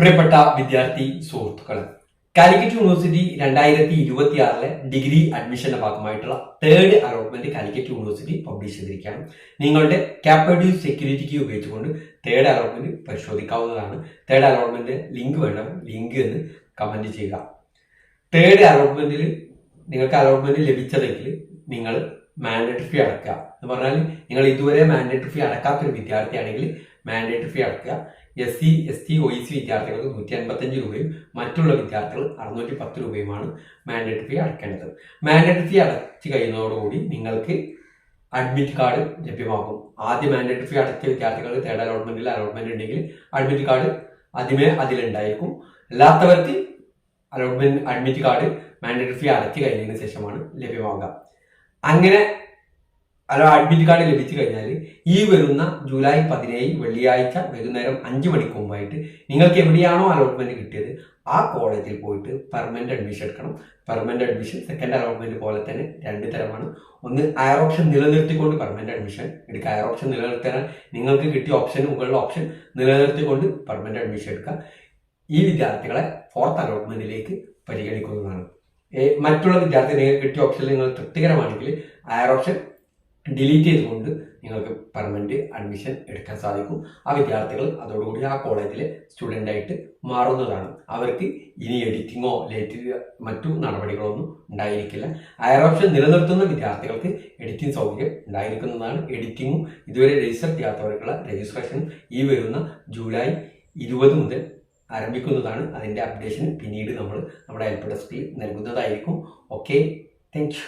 പ്രിയപ്പെട്ട വിദ്യാർത്ഥി സുഹൃത്തുക്കളെ, കാലിക്കറ്റ് യൂണിവേഴ്സിറ്റി 2026 ഡിഗ്രി അഡ്മിഷന്റെ ഭാഗമായിട്ടുള്ള third allotment Calicut university publish ചെയ്തിരിക്കുകയാണ്. നിങ്ങളുടെ ക്യാപബിലിറ്റി സെക്യൂരിറ്റി കീ ഉപയോഗിച്ചുകൊണ്ട് തേർഡ് അലോട്ട്മെന്റ് പരിശോധിക്കാവുന്നതാണ്. തേർഡ് അലോട്ട്മെന്റ് ലിങ്ക് വേണം, ലിങ്ക് എന്ന് കമന്റ് ചെയ്യുക. തേർഡ് അലോട്ട്മെന്റിൽ നിങ്ങൾക്ക് അലോട്ട്മെന്റ് ലഭിച്ചതെങ്കിൽ നിങ്ങൾ മാൻഡേറ്ററി ഫീ അടക്കുക എന്ന് പറഞ്ഞാൽ നിങ്ങൾ ഇതുവരെ മാൻഡേറ്ററി ഫീ അടക്കാത്തൊരു വിദ്യാർത്ഥിയാണെങ്കിൽ മാൻഡേറ്ററി ഫീ അടക്കുക. SC, ST, OEC വിദ്യാർത്ഥികൾക്ക് 155 രൂപയും മറ്റുള്ള വിദ്യാർത്ഥികൾ 610 രൂപയുമാണ് മാൻഡേറ്ററി ഫീ അടക്കേണ്ടത്. മാൻഡേറ്ററി ഫീ അടച്ചു കഴിയുന്നതോടുകൂടി നിങ്ങൾക്ക് അഡ്മിറ്റ് കാർഡ് ലഭ്യമാകും. ആദ്യം മാൻഡേറ്ററി ഫീ അടച്ച വിദ്യാർത്ഥികൾക്ക് തേർഡ് അലോട്ട്മെന്റ് ഉണ്ടെങ്കിൽ അഡ്മിറ്റ് കാർഡ് ആദ്യമേ അതിലുണ്ടായിരിക്കും. അല്ലാത്തവർക്ക് അഡ്മിറ്റ് കാർഡ് മാൻഡേറ്ററി ഫീ അടച്ചു കഴിഞ്ഞതിന് ശേഷമാണ് ലഭ്യമാകുക. അങ്ങനെ അഡ്മിറ്റ് കാർഡ് ലഭിച്ചു കഴിഞ്ഞാൽ ഈ വരുന്ന ജൂലൈ 17 വെള്ളിയാഴ്ച വൈകുന്നേരം 5 മണിക്ക് മുമ്പായിട്ട് നിങ്ങൾക്ക് എവിടെയാണോ അലോട്ട്മെന്റ് കിട്ടിയത് ആ കോളേജിൽ പോയിട്ട് പെർമനന്റ് അഡ്മിഷൻ എടുക്കണം. പെർമനന്റ് അഡ്മിഷൻ സെക്കൻഡ് അലോട്ട്മെന്റ് പോലെ തന്നെ 2 തരമാണ്. ഒന്ന് ഹയർ ഓപ്ഷൻ നിലനിർത്തിക്കൊണ്ട് പെർമനന്റ് അഡ്മിഷൻ എടുക്കുക. ഹയർ ഓപ്ഷൻ നിലനിർത്താൻ നിങ്ങൾക്ക് കിട്ടിയ ഓപ്ഷന് മുകളിലുള്ള ഓപ്ഷൻ നിലനിർത്തിക്കൊണ്ട് പെർമനന്റ് അഡ്മിഷൻ എടുക്കുക. ഈ വിദ്യാർത്ഥികളെ ഫോർത്ത് അലോട്ട്മെന്റിലേക്ക് പരിഗണിക്കുന്നതാണ്. മറ്റുള്ള വിദ്യാർത്ഥി നിങ്ങൾക്ക് കിട്ടിയ ഓപ്ഷനിൽ നിങ്ങൾ തൃപ്തികരമാണെങ്കിൽ ഹയർ ഓപ്ഷൻ ഡിലീറ്റ് ചെയ്തുകൊണ്ട് നിങ്ങൾക്ക് പെർമനന്റ് അഡ്മിഷൻ എടുക്കാൻ സാധിക്കും. ആ വിദ്യാർത്ഥികൾ അതോടുകൂടി ആ കോളേജിലെ സ്റ്റുഡൻ്റ് ആയിട്ട് മാറുന്നതാണ്. അവർക്ക് ഇനി എഡിറ്റിങ്ങോ മറ്റു നടപടികളൊന്നും ഉണ്ടായിരിക്കില്ല. ഹയർ ഓപ്ഷൻ നിലനിർത്തുന്ന വിദ്യാർത്ഥികൾക്ക് എഡിറ്റിംഗ് സൗകര്യം ഉണ്ടായിരിക്കുന്നതാണ്. എഡിറ്റിങ്ങും ഇതുവരെ രജിസ്റ്റർ ചെയ്യാത്തവർക്കുള്ള രജിസ്ട്രേഷൻ ഈ വരുന്ന ജൂലൈ 20 മുതൽ ആരംഭിക്കുന്നതാണ്. അതിൻ്റെ അപ്ഡേഷൻ പിന്നീട് നമ്മൾ നമ്മുടെ ഹെൽപ്പ് ഡെസ്കിൽ നൽകുന്നതായിരിക്കും. Okay, thank U.